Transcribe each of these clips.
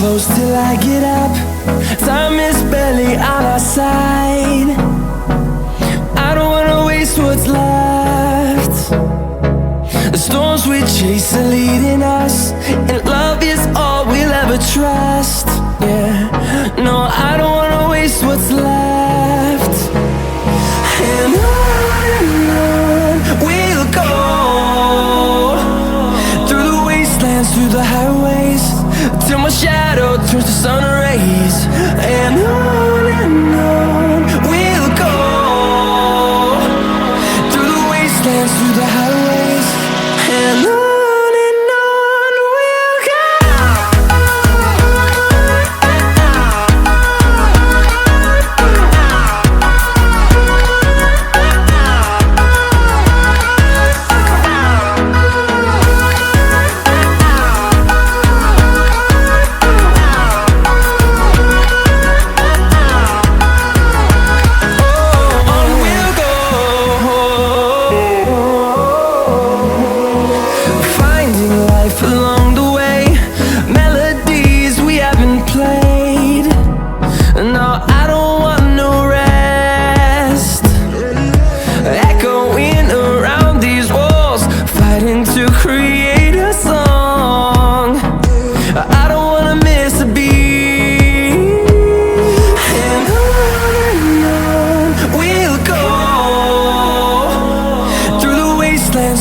close till I get up. Time is barely on our side. I don't wanna waste what's left. The storms we chase are leading us, and love is all we'll ever trust. Yeah, no, I don't wanna waste what's left. And on we'll go, through the wastelands, through the highways, till my shadow turns to sun rays. And on we'll go, through the wastelands, through the highways, and on we'll go.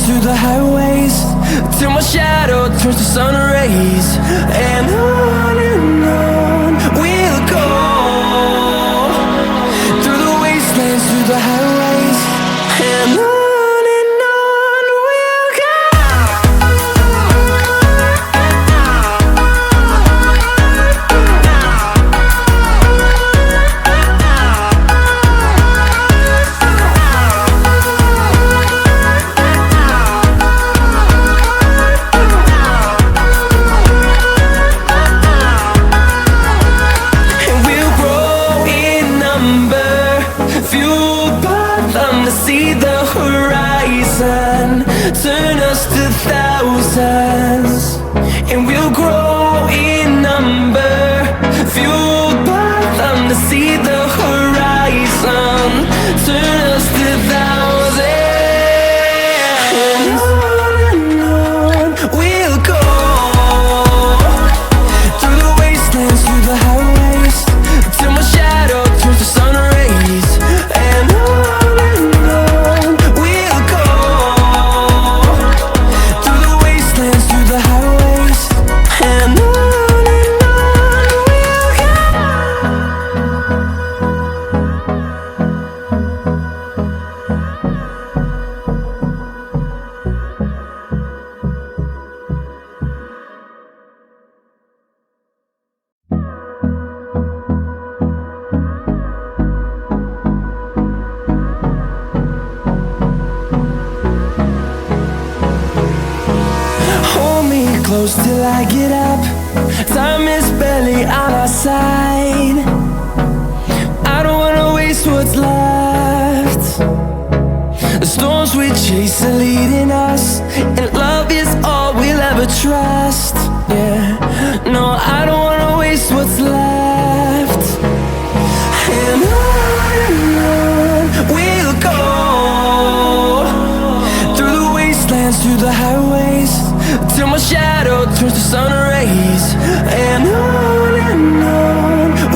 Through the highways, till my shadow turns to sun rays. And on we'll go, through the wastelands, through the highways, and on we'll go. See the horizon, turn us to thousands, and we'll grow in number, fueled by them to see the horizon, turn us to thousands, and on we'll go, through the wastelands, through the highways, till my shadow turns to sun rays. And close till I get up. Time is barely on our side. I don't wanna waste what's left. The storms we chase are leading us, and love is all we'll ever trust. Yeah, no, I don't wanna waste what's left. And on we'll go, through the wastelands, through the highways, till my shadow turns to sun rays. And on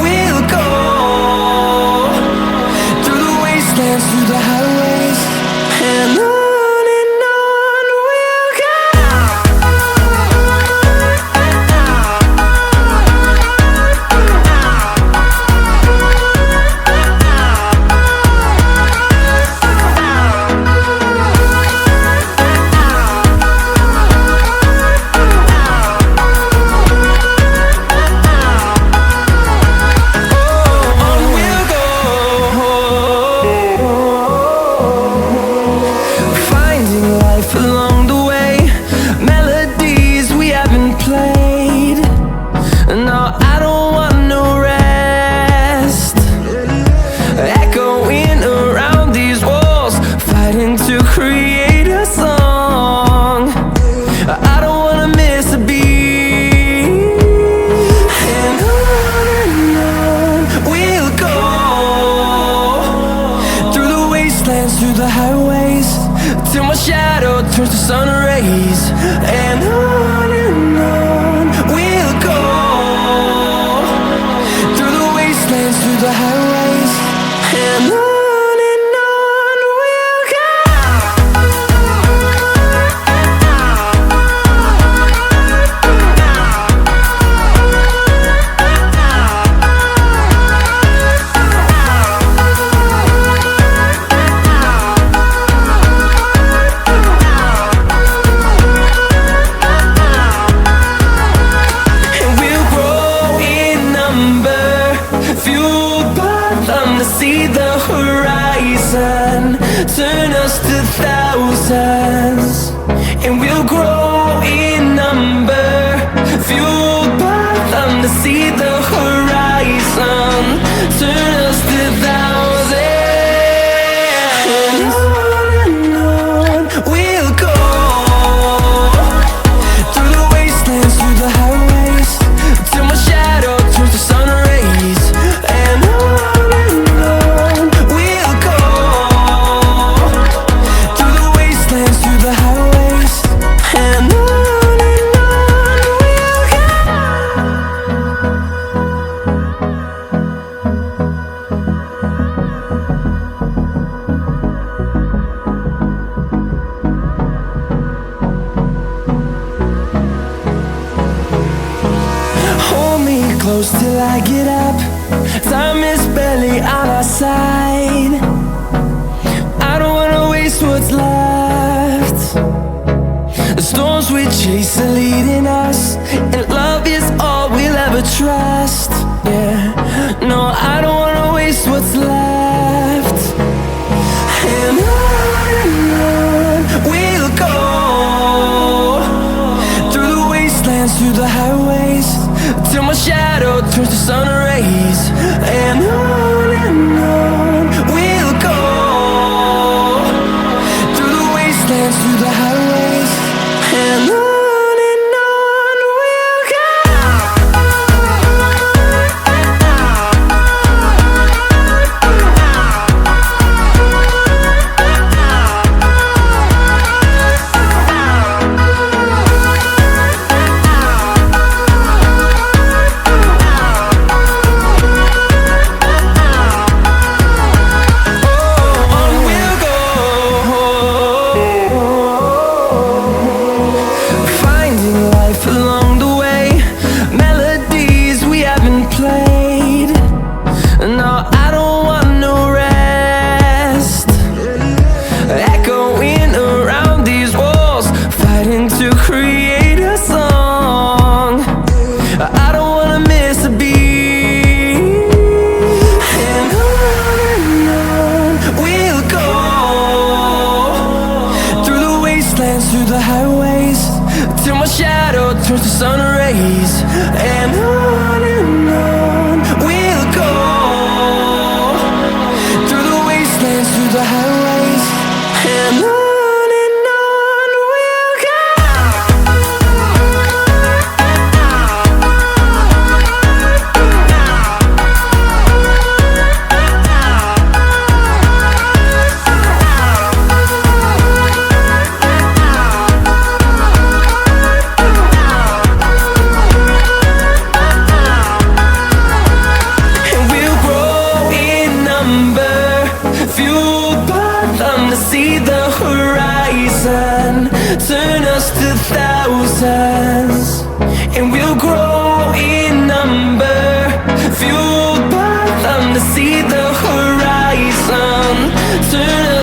we'll go, through the wastelands, through the highways, and on we'll go. the highways, till my shadow turns to sun rays. And on we'll go, through the wastelands, through the highways. And on we'll go. See the horizon, turn us to thousands, and we'll grow in number, fueled by them to see the horizon, turn us to thousands, and on we'll go, through the wastelands, through the highways, till my shadow turns to sun rays. And close till I get up. Time is barely on our side. I don't wanna waste what's left. The storms we chase are leading us, and love is all we'll ever trust. Yeah, no, I don't wanna waste what's left. And on we'll go, through the wastelands, through the highways, till my shadow turns to sun rays. And on we'll go, through the wastelands, through the highways. And on we'll go. No, I don't want no rest, echoing around these walls, fighting to create a song. I don't wanna miss a beat. And on we'll go, through the wastelands, through the highways, till my shadow turns to sun rays. And on we'll go, through the highways. And on. See the horizon, turn us to thousands.